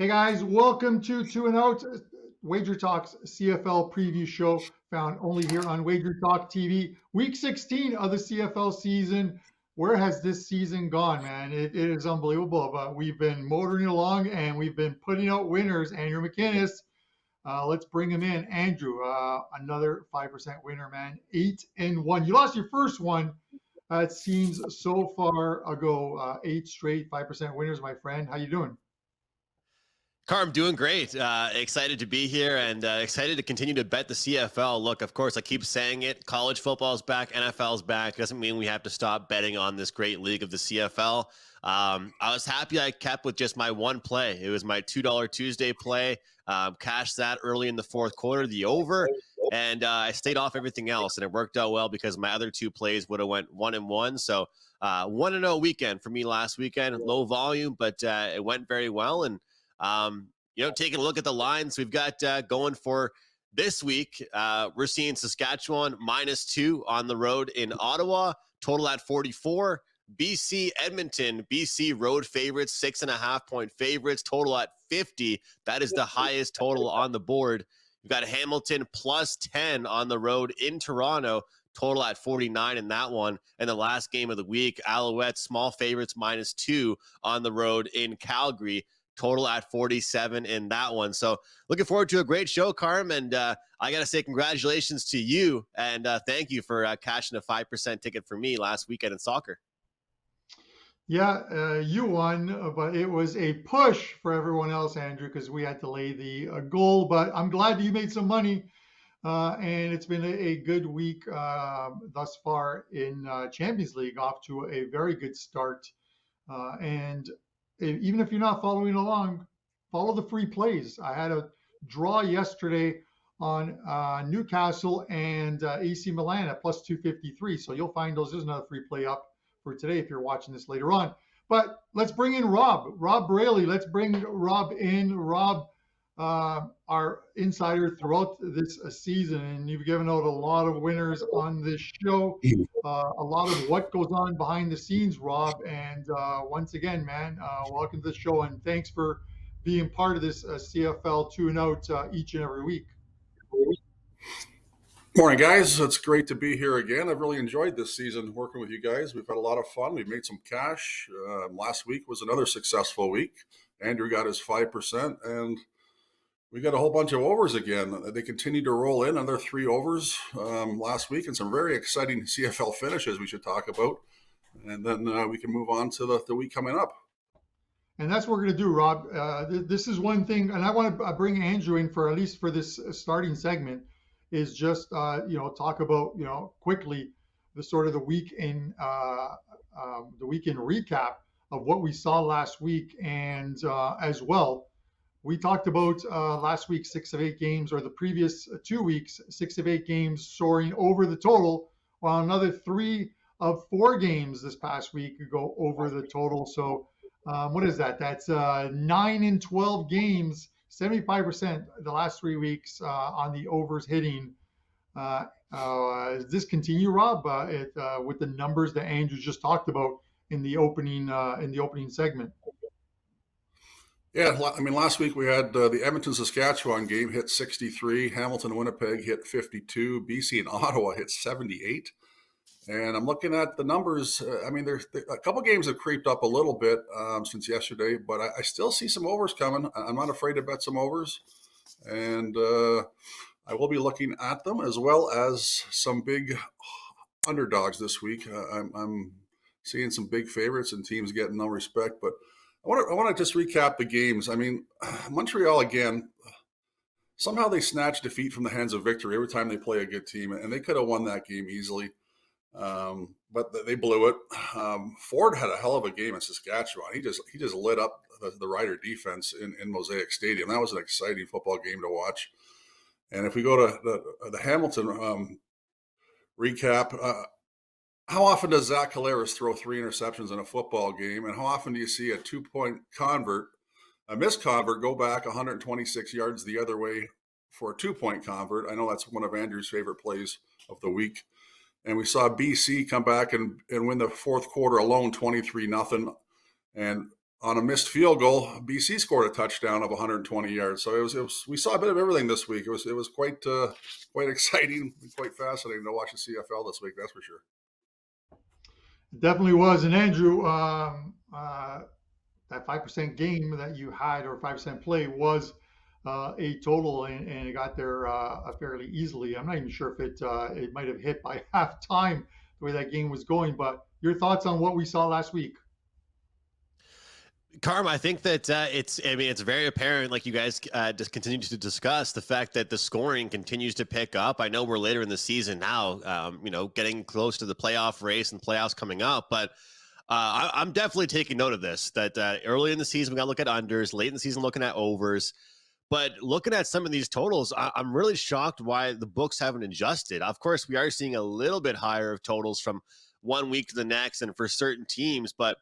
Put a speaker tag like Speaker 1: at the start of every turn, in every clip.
Speaker 1: Hey guys, welcome to Two and Out, WagerTalk's CFL preview show, found only here on WagerTalk TV. Week 16 of the CFL season. Where has this season gone, man? It is unbelievable. But we've been motoring along and we've been putting out winners. Andrew McInnis, let's bring him in. Andrew, another 5% winner, man. 8-1. You lost your first one. It seems so far ago. 8 straight 5% winners, my friend. How you doing?
Speaker 2: Carm, doing great. Excited to be here and excited to continue to bet the CFL. Look, of course, I keep saying it. College football is back. NFL is back. Doesn't mean we have to stop betting on this great league of the CFL. I was happy I kept with just my one play. It was my $2 Tuesday play. Cashed that early in the fourth quarter, the over, and I stayed off everything else. And it worked out well because my other two plays would have went 1-1. So 1-0 weekend for me last weekend. Low volume, but it went very well. And taking a look at the lines we've got going for this week, we're seeing Saskatchewan -2 on the road in Ottawa, total at 44. BC, Edmonton, BC road favorites, 6.5-point favorites, total at 50. That is the highest total on the board. You've got Hamilton +10 on the road in Toronto, total at 49 in that one. And the last game of the week, Alouettes, small favorites -2 on the road in Calgary, total at 47 in that one. So looking forward to a great show, Carm. And I got to say congratulations to you. And thank you for cashing a 5% ticket for me last weekend in soccer.
Speaker 1: Yeah, you won, but it was a push for everyone else, Andrew, because we had to lay the goal. But I'm glad you made some money. And it's been a good week thus far in Champions League, off to a very good start. And even if you're not following along, follow the free plays. I had a draw yesterday on Newcastle and AC Milan at +253. So you'll find those. There's another free play up for today if you're watching this later on. But let's bring in Rob Braley. Let's bring Rob in. Rob, our insider throughout this season, and you've given out a lot of winners on this show, a lot of what goes on behind the scenes, Rob. And once again, man, welcome to the show, and thanks for being part of this CFL Two and Out each and every week.
Speaker 3: Morning, guys. It's great to be here again. I've really enjoyed this season working with you guys. We've had a lot of fun. We've made some cash. Last week was another successful week. Andrew got his 5%, and we got a whole bunch of overs again. They continue to roll in, another 3 overs last week, and some very exciting CFL finishes we should talk about. And then we can move on to the week coming up.
Speaker 1: And that's what we're going to do, Rob. This is one thing, and I want to bring Andrew in for at least for this starting segment, is just talk about quickly the sort of the weekend recap of what we saw last week, and as well. We talked about last week 6 of 8 games, or the previous 2 weeks 6 of 8 games soaring over the total, while another 3 of 4 games this past week go over the total. So what is that? That's 9 in 12 games, 75% the last 3 weeks on the overs hitting. Does this continue, Rob, with the numbers that Andrew just talked about in the opening segment?
Speaker 3: Yeah, I mean, last week we had the Edmonton-Saskatchewan game hit 63, Hamilton-Winnipeg hit 52, BC and Ottawa hit 78. And I'm looking at the numbers. I mean, there's a couple games have creeped up a little bit since yesterday, but I still see some overs coming. I'm not afraid to bet some overs. And I will be looking at them, as well as some big underdogs this week. I'm seeing some big favorites and teams getting no respect, but I want to just recap the games. I mean, Montreal, again, somehow they snatch defeat from the hands of victory every time they play a good team, and they could have won that game easily, but they blew it. Ford had a hell of a game in Saskatchewan. He just lit up the Rider defense in Mosaic Stadium. That was an exciting football game to watch. And if we go to the Hamilton recap, how often does Zach Collaros throw 3 interceptions in a football game? And how often do you see a 2-point convert, a missed convert, go back 126 yards the other way for a 2-point convert? I know that's one of Andrew's favorite plays of the week. And we saw BC come back and win the fourth quarter alone 23-0. And on a missed field goal, BC scored a touchdown of 120 yards. So it was we saw a bit of everything this week. It was quite exciting and quite fascinating to watch the CFL this week. That's for sure.
Speaker 1: It definitely was. And Andrew, that 5% game that you had, or 5% play, was a total, and it got there fairly easily. I'm not even sure if it might have hit by halftime the way that game was going. But your thoughts on what we saw last week?
Speaker 2: Carm, I think that it's very apparent, like you guys just continue to discuss, the fact that the scoring continues to pick up. I know we're later in the season now, getting close to the playoff race and playoffs coming up, but I'm definitely taking note of this, that early in the season, we got to look at unders, late in the season, looking at overs. But looking at some of these totals, I'm really shocked why the books haven't adjusted. Of course, we are seeing a little bit higher of totals from one week to the next and for certain teams, but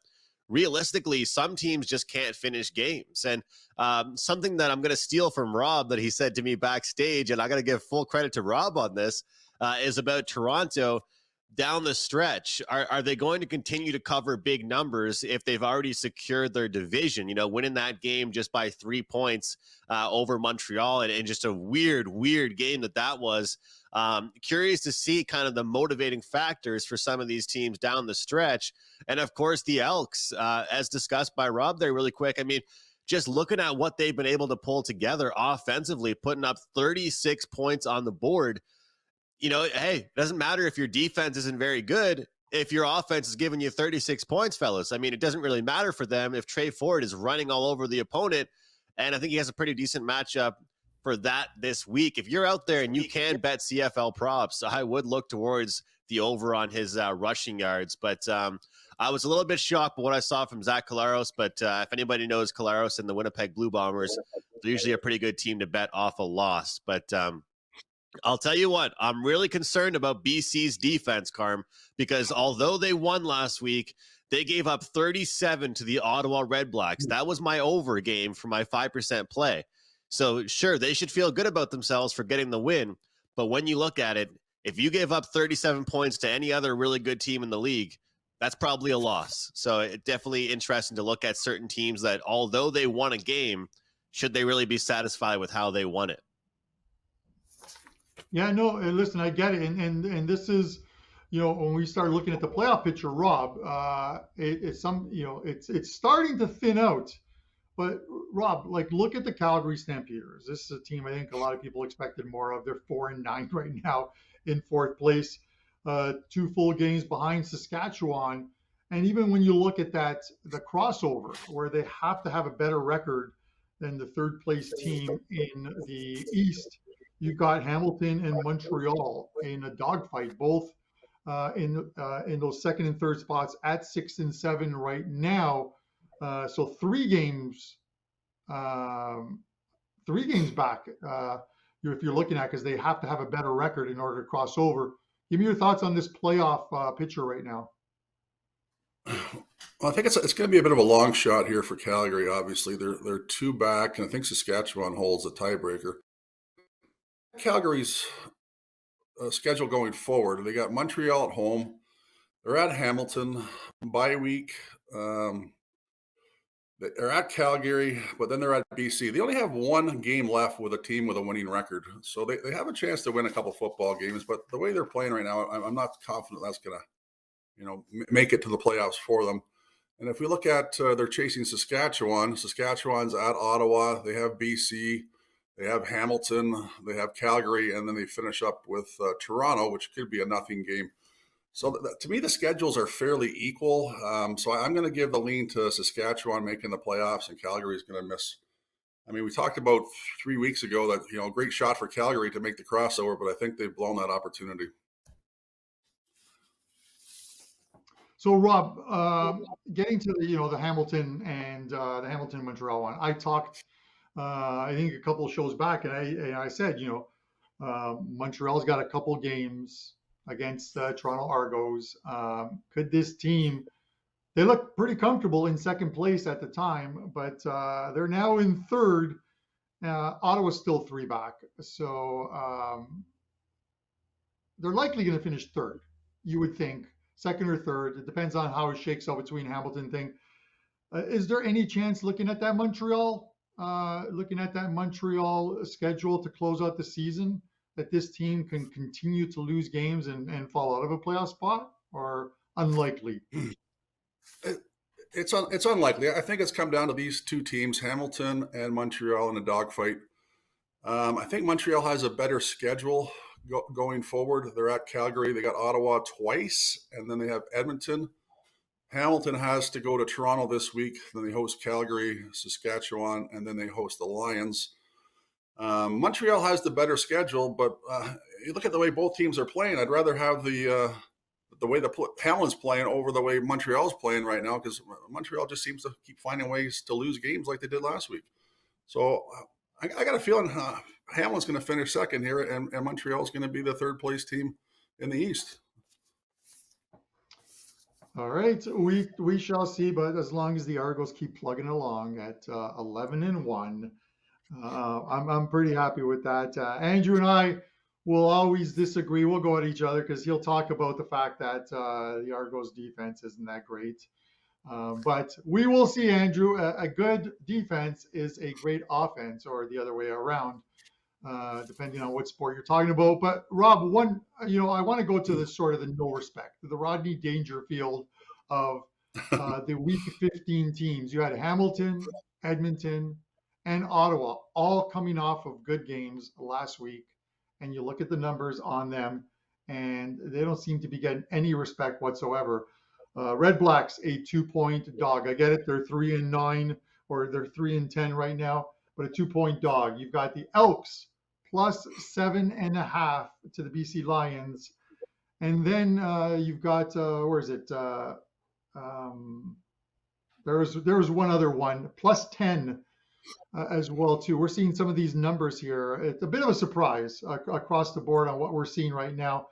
Speaker 2: realistically, some teams just can't finish games. And something that I'm going to steal from Rob that he said to me backstage, and I got to give full credit to Rob on this, is about Toronto down the stretch. Are they going to continue to cover big numbers if they've already secured their division? Winning that game just by 3 points over Montreal, and just a weird game that was. Curious to see kind of the motivating factors for some of these teams down the stretch. And of course, the Elks, as discussed by Rob there really quick. I mean, just looking at what they've been able to pull together offensively, putting up 36 points on the board. Hey, it doesn't matter if your defense isn't very good. If your offense is giving you 36 points, fellas, I mean, it doesn't really matter for them if Trey Ford is running all over the opponent. And I think he has a pretty decent matchup for that this week. If you're out there and you can bet CFL props, I would look towards the over on his rushing yards. But I was a little bit shocked by what I saw from Zach Collaros. But if anybody knows Collaros and the Winnipeg Blue Bombers, they're usually a pretty good team to bet off a loss. But I'll tell you what, I'm really concerned about BC's defense, Carm, because although they won last week, they gave up 37 to the Ottawa Redblacks. That was my over game for my 5% play. So sure, they should feel good about themselves for getting the win. But when you look at it, if you gave up 37 points to any other really good team in the league, that's probably a loss. So it's definitely interesting to look at certain teams that, although they won a game, should they really be satisfied with how they won it?
Speaker 1: Yeah, no, listen, I get it. And this is, when we start looking at the playoff picture, Rob, it's starting to thin out. But Rob, look at the Calgary Stampeders. This is a team I think a lot of people expected more of. They're 4-9 right now in fourth place, 2 full games behind Saskatchewan. And even when you look at the crossover, where they have to have a better record than the third place team in the East, you've got Hamilton and Montreal in a dogfight, both in those second and third spots at 6 and 7 right now. So 3 games back. If you're looking at, because they have to have a better record in order to cross over. Give me your thoughts on this playoff picture right now.
Speaker 3: Well, I think it's going to be a bit of a long shot here for Calgary. Obviously, they're 2 back, and I think Saskatchewan holds a tiebreaker. Calgary's schedule going forward, they got Montreal at home. They're at Hamilton, bye week. They're at Calgary, but then they're at BC. They only have 1 game left with a team with a winning record. So they have a chance to win a couple football games, but the way they're playing right now, I'm not confident that's going to, make it to the playoffs for them. And if we look at they're chasing Saskatchewan. Saskatchewan's at Ottawa. They have BC. They have Hamilton. They have Calgary. And then they finish up with Toronto, which could be a nothing game. So to me, the schedules are fairly equal. So I'm going to give the lean to Saskatchewan making the playoffs, and Calgary is going to miss. I mean, we talked about 3 weeks ago that, great shot for Calgary to make the crossover, but I think they've blown that opportunity.
Speaker 1: So Rob, getting to the Hamilton and the Hamilton Montreal one, I talked, I think a couple of shows back, and I said, Montreal's got a couple games against Toronto Argos. Could this team, they look pretty comfortable in second place at the time, but they're now in third. Ottawa's still 3 back. So they're likely going to finish third, you would think, second or third. It depends on how it shakes out between Hamilton thing. Is there any chance looking at that Montreal schedule to close out the season that this team can continue to lose games and fall out of a playoff spot, or unlikely?
Speaker 3: It's unlikely. I think it's come down to these two teams, Hamilton and Montreal, in a dogfight. I think Montreal has a better schedule going forward. They're at Calgary. They got Ottawa twice, and then they have Edmonton. Hamilton has to go to Toronto this week. Then they host Calgary, Saskatchewan, and then they host the Lions. Montreal has the better schedule, but you look at the way both teams are playing. I'd rather have the way Hamlin's playing over the way Montreal's playing right now, because Montreal just seems to keep finding ways to lose games like they did last week. So I got a feeling Hamlin's going to finish second here, and Montreal's going to be the third place team in the East.
Speaker 1: All right, we shall see. But as long as the Argos keep plugging along at 11-1, I'm pretty happy with that. Andrew and I will always disagree. We'll go at each other because he'll talk about the fact that the Argos defense isn't that great. But we will see, Andrew. A good defense is a great offense, or the other way around, depending on what sport you're talking about. But Rob, I want to go to the sort of the no respect, the Rodney Dangerfield of the Week 15 teams. You had Hamilton, Edmonton, and Ottawa all coming off of good games last week, and you look at the numbers on them, and they don't seem to be getting any respect whatsoever. Redblacks, a 2-point dog. I get it; they're 3-9, or they're 3-10 right now, but a 2-point dog. You've got the Elks plus 7.5 to the BC Lions, and then you've got where is it? There was one other one plus 10 as well too. We're seeing some of these numbers here. It's a bit of a surprise across the board on what we're seeing right now.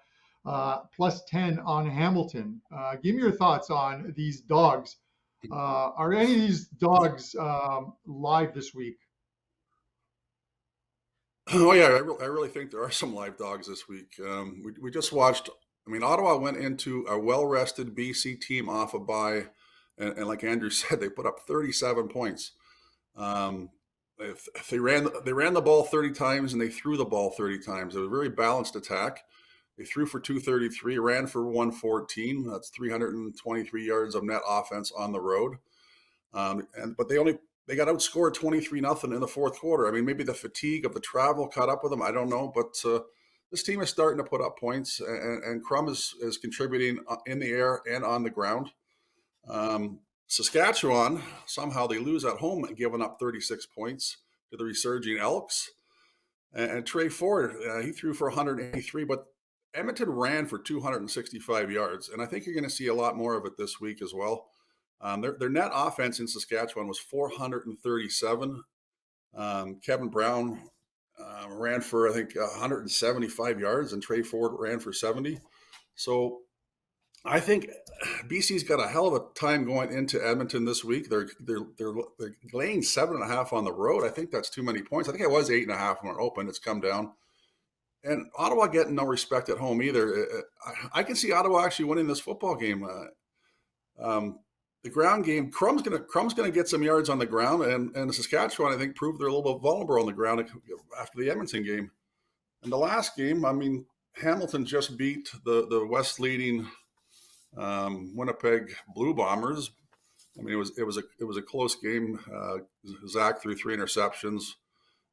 Speaker 1: Plus 10 on Hamilton. Give me your thoughts on these dogs. Are any of these dogs live this week?
Speaker 3: Oh yeah, I really think there are some live dogs this week. We just watched. I mean, Ottawa went into a well-rested BC team off a bye, and like Andrew said, they put up 37 points. If they ran the ball 30 times and they threw the ball 30 times. It was a very balanced attack. They threw for 233, ran for 114. That's 323 yards of net offense on the road. But they got outscored 23-0 in the fourth quarter. I mean, maybe the fatigue of the travel caught up with them. I don't know, but this team is starting to put up points, and Crum is contributing in the air and on the ground. Saskatchewan, somehow they lose at home, giving up 36 points to the resurging Elks. And Trey Ford, he threw for 183, but Edmonton ran for 265 yards. And I think you're going to see a lot more of it this week as well. Their net offense in Saskatchewan was 437. Kevin Brown ran for, I think, 175 yards, and Trey Ford ran for 70. So I think BC's got a hell of a time going into Edmonton this week. They're laying 7.5 on the road. I think that's too many points. I think it was 8.5 when it opened. It's come down. And Ottawa getting no respect at home either. I can see Ottawa actually winning this football game. The ground game, Crum's gonna get some yards on the ground, and Saskatchewan, I think, proved they're a little bit vulnerable on the ground after the Edmonton game. And the last game, I mean, Hamilton just beat the West leading Winnipeg Blue Bombers. I mean, it was a close game. Zach threw 3 interceptions,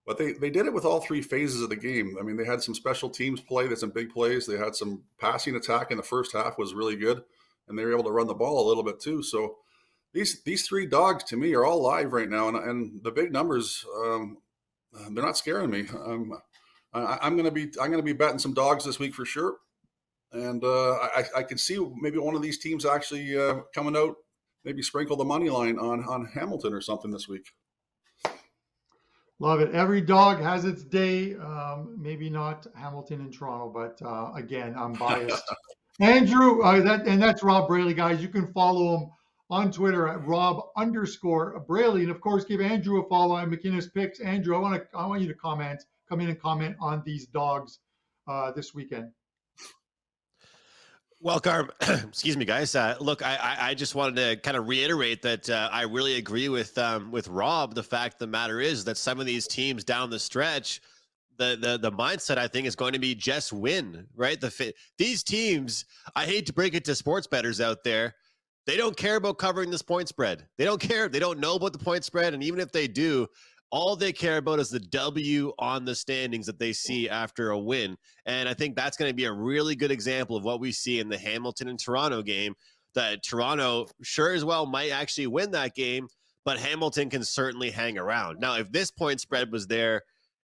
Speaker 3: but they did it with all 3 phases of the game. I mean, they had some special teams play, they had some big plays. They had some passing attack in the first half was really good, and they were able to run the ball a little bit too. So these 3 dogs to me are all live right now, and the big numbers, they're not scaring me. I'm gonna be betting some dogs this week for sure. And I could see maybe one of these teams actually coming out, maybe sprinkle the money line on Hamilton or something this week.
Speaker 1: Love it. Every dog has its day. Maybe not Hamilton and Toronto, but again, I'm biased. Andrew, that's Rob Braley, guys. You can follow him on Twitter at Rob_Braley, and of course, give Andrew a follow on McInnis Picks. Andrew, I want you to come in and comment on these dogs this weekend.
Speaker 2: Well, Carm, excuse me, guys. Look, I just wanted to kind of reiterate that I really agree with Rob. The fact of the matter is that some of these teams down the stretch, the mindset I think is going to be just win, right? These teams, I hate to break it to sports bettors out there, they don't care about covering this point spread. They don't care. They don't know about the point spread, and even if they do, all they care about is the W on the standings that they see after a win. And I think that's going to be a really good example of what we see in the Hamilton and Toronto game, that Toronto sure as well might actually win that game, but Hamilton can certainly hang around. Now, if this point spread was there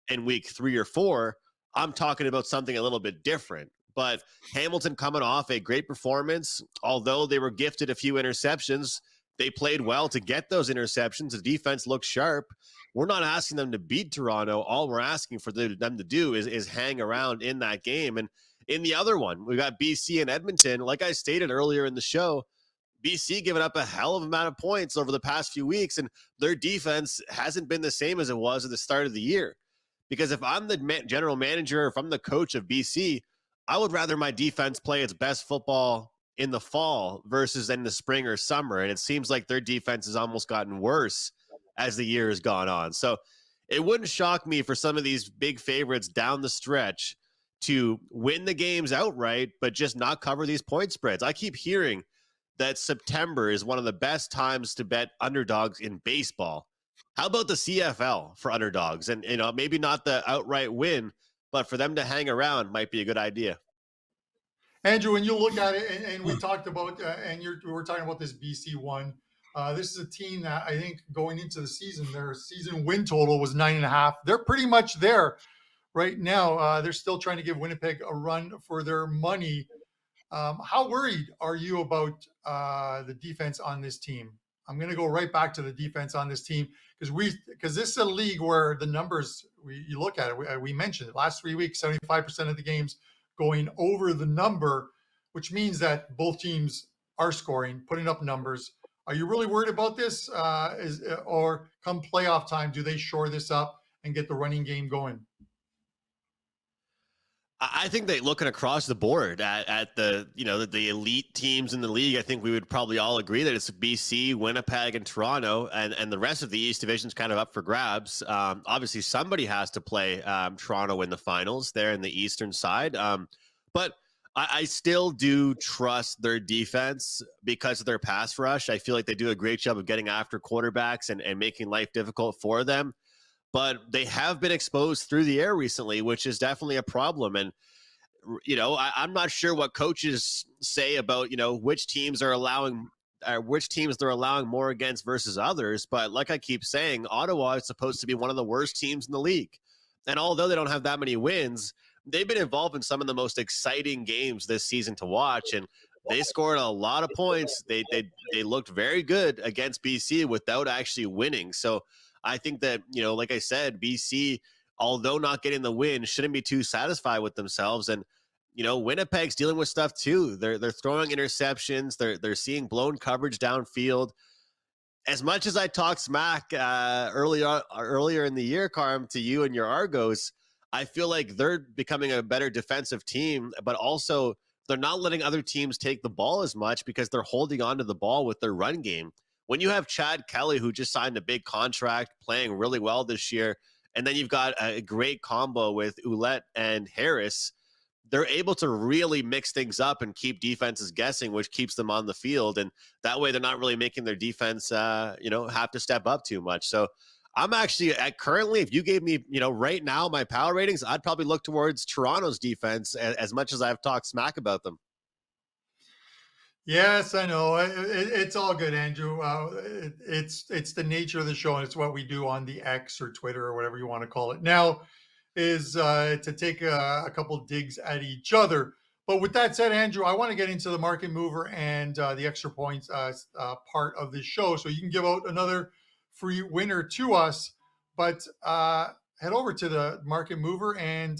Speaker 2: in week 3 or 4, I'm talking about something a little bit different. But Hamilton coming off a great performance, although they were gifted a few interceptions, they played well to get those interceptions. The defense looked sharp. We're not asking them to beat Toronto. All we're asking for them to do is hang around in that game. And in the other one, we got BC and Edmonton. Like I stated earlier in the show, BC giving up a hell of an amount of points over the past few weeks, and their defense hasn't been the same as it was at the start of the year. Because if I'm the general manager, if I'm the coach of BC, I would rather my defense play its best football in the fall versus in the spring or summer. And it seems like their defense has almost gotten worse as the year has gone on. So it wouldn't shock me for some of these big favorites down the stretch to win the games outright, but just not cover these point spreads. I keep hearing that September is one of the best times to bet underdogs in baseball. How about the CFL for underdogs? And, maybe not the outright win, but for them to hang around might be a good idea.
Speaker 1: Andrew, when you look at it, and we talked about, we're talking about this BC one. This is a team that I think going into the season, their season win total was 9.5. They're pretty much there right now. They're still trying to give Winnipeg a run for their money. How worried are you about the defense on this team? I'm going to go right back to the defense on this team because this is a league where the numbers, you look at it, we mentioned it last 3 weeks, 75% of the games going over the number, which means that both teams are scoring, putting up numbers. Are you really worried about this? Or come playoff time, do they shore this up and get the running game going?
Speaker 2: I think that looking across the board at the elite teams in the league, I think we would probably all agree that it's BC, Winnipeg, and Toronto, and the rest of the East Division is kind of up for grabs. Obviously, somebody has to play Toronto in the finals there in the Eastern side. But I still do trust their defense because of their pass rush. I feel like they do a great job of getting after quarterbacks and making life difficult for them. But they have been exposed through the air recently, which is definitely a problem. And, I'm not sure what coaches say about, which teams they're allowing more against versus others. But like I keep saying, Ottawa is supposed to be one of the worst teams in the league. And although they don't have that many wins, they've been involved in some of the most exciting games this season to watch. And they scored a lot of points. They looked very good against BC without actually winning. So I think that, like I said, BC, although not getting the win, shouldn't be too satisfied with themselves. And, Winnipeg's dealing with stuff too. They're throwing interceptions. They're seeing blown coverage downfield. As much as I talked smack earlier in the year, Carm, to you and your Argos, I feel like they're becoming a better defensive team, but also they're not letting other teams take the ball as much because they're holding on to the ball with their run game. When you have Chad Kelly, who just signed a big contract, playing really well this year, and then you've got a great combo with Ouellette and Harris, they're able to really mix things up and keep defenses guessing, which keeps them on the field. And that way they're not really making their defense, have to step up too much. So I'm actually currently, if you gave me, right now my power ratings, I'd probably look towards Toronto's defense as much as I've talked smack about them.
Speaker 1: Yes, I know. It's all good, Andrew. It's the nature of the show, and it's what we do on the X or Twitter or whatever you want to call it now, is to take a couple digs at each other. But with that said, Andrew, I want to get into the market mover and the extra points part of this show, so you can give out another free winner to us. But head over to the market mover and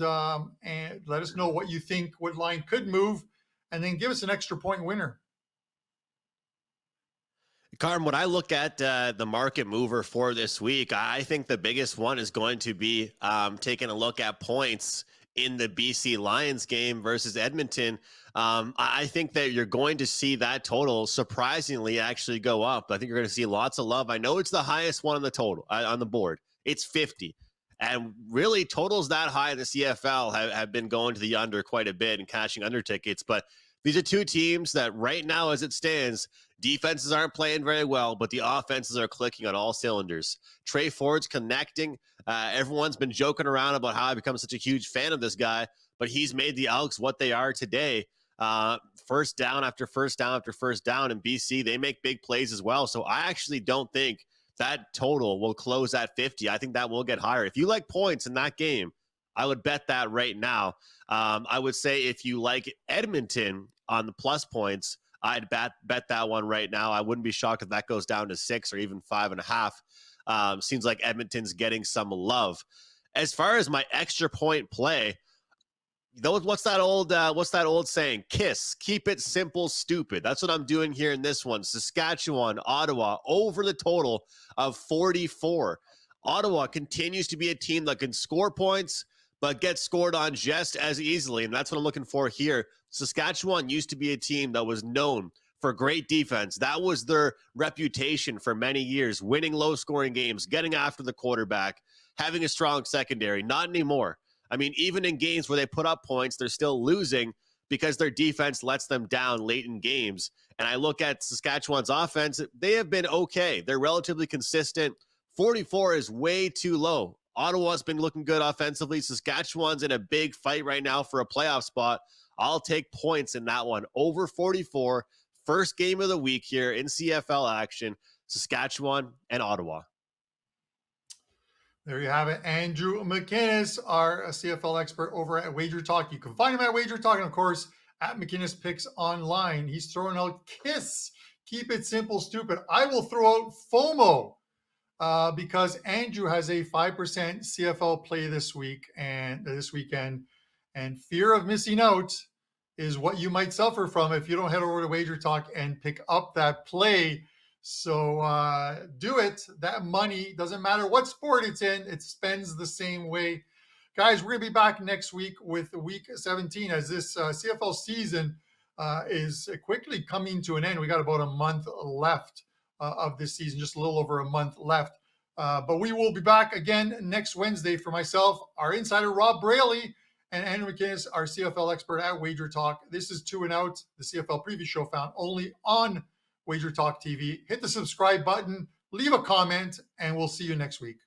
Speaker 1: let us know what you think, what line could move, and then give us an extra point winner.
Speaker 2: Carm, when I look at the market mover for this week, I think the biggest one is going to be taking a look at points in the BC Lions game versus Edmonton. I think that you're going to see that total surprisingly actually go up. I think you're going to see lots of love. I know it's the highest one on the total on the board. It's 50. And really, totals that high in the CFL have been going to the under quite a bit and cashing under tickets. But these are two teams that right now, as it stands, defenses aren't playing very well, but the offenses are clicking on all cylinders. Trey Ford's connecting. Everyone's been joking around about how I become such a huge fan of this guy, but he's made the Elks what they are today. First down after first down after first down in BC. They make big plays as well. So I actually don't think that total will close at 50. I think that will get higher. If you like points in that game, I would bet that right now. I would say if you like Edmonton on the plus points, I'd bet that one right now. I wouldn't be shocked if that goes down to 6 or even 5.5. Seems like Edmonton's getting some love. As far as my extra point play, what's that old saying? KISS, keep it simple, stupid. That's what I'm doing here in this one. Saskatchewan, Ottawa, over the total of 44. Ottawa continues to be a team that can score points, but get scored on just as easily. And that's what I'm looking for here. Saskatchewan used to be a team that was known for great defense. That was their reputation for many years, winning low-scoring games, getting after the quarterback, having a strong secondary. Not anymore. I mean, even in games where they put up points, they're still losing because their defense lets them down late in games. And I look at Saskatchewan's offense, they have been okay. They're relatively consistent. 44 is way too low. Ottawa's been looking good offensively. Saskatchewan's in a big fight right now for a playoff spot. I'll take points in that one. Over 44, first game of the week here in CFL action, Saskatchewan and Ottawa.
Speaker 1: There you have it. Andrew McInnis, our CFL expert over at WagerTalk. You can find him at WagerTalk and, of course, at McInnis Picks Online. He's throwing out KISS. Keep it simple, stupid. I will throw out FOMO because Andrew has a 5% CFL play this week and this weekend. And fear of missing out is what you might suffer from if you don't head over to WagerTalk and pick up that play. So do it. That money, doesn't matter what sport it's in, it spends the same way. Guys, we're going to be back next week with week 17 as this CFL season is quickly coming to an end. We got about a month left of this season, just a little over a month left. But we will be back again next Wednesday. For myself, our insider, Rob Braley, and Andrew McInnis, our CFL expert at WagerTalk. This is 2 and Out, the CFL preview show found only on WagerTalk TV. Hit the subscribe button, leave a comment, and we'll see you next week.